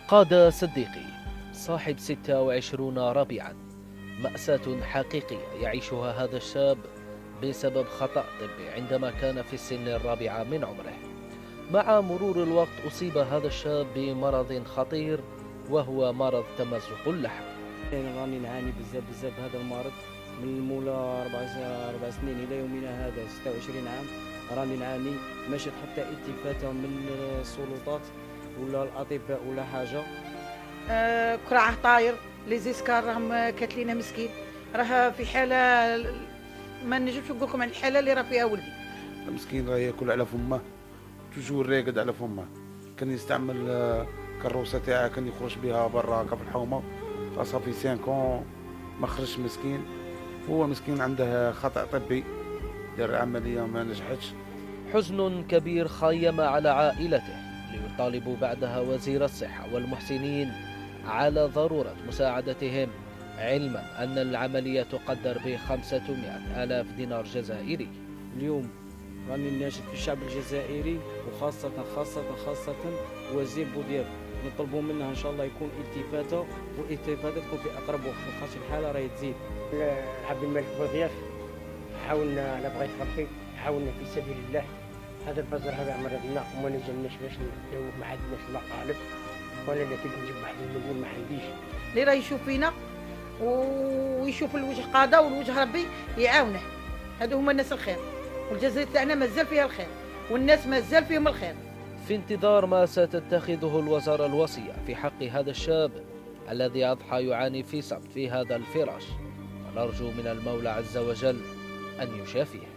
قادة صديقي، صاحب 26 ربيعا، مأساة حقيقية يعيشها هذا الشاب بسبب خطأ طبي عندما كان في السن الرابعة من عمره. مع مرور الوقت أصيب هذا الشاب بمرض خطير وهو مرض تمزق اللحم. يعني راني نعاني بزاف هذا المرض من مولا 4 سنين الى يومنا هذا 26 عام. راني نعاني، ما شفت حتى التفاته من السلطات ولا الاطباء ولا حاجه. كراعه طاير لي زيسكار راهم كاتلينا مسكين، راه في حاله ما نجمش نقول لكم عن الحاله اللي راه فيها ولدي. المسكين راه ياكل على فمه، توجور راقد على فمه. كان يستعمل كروسه تاعه، كان يخرج بها برا هكا في الحومه. صافي 5 ما خرجش مسكين. هو مسكين عنده خطأ طبي، دار عمليه ما نجحتش. حزن كبير خيم على عائلته، ليطالبوا بعدها وزير الصحة والمحسنين على ضرورة مساعدتهم، علما أن العملية تقدر ب500,000 دينار جزائري. اليوم راني ناشد في الشعب الجزائري وخاصة وزير بودياب، نطلبوا منه ان شاء الله يكون والالتفاته تكون في اقرب وقت، خاطر الحاله راهي تزيد. عبد الملك بوضياف، حاولنا على بغيت ربي، حاولنا في سبيل الله. هذا البزر هذا مرضنا وما نجمناش باش نداوم، ما عندناش الله غالب. وانا اللي كنت نجيب 1 مليون ما عنديش. اللي راه يشوف فينا ويشوف الوجه قاده والوجه ربي يعاونه، هادو هما الناس الخير، والجزائر تاعنا مازال فيها الخير والناس مازال فيهم الخير. في انتظار ما ستتخذه الوزارة الوصية في حق هذا الشاب الذي أضحى يعاني في صمت في هذا الفراش، ونرجو من المولى عز وجل أن يشافيه.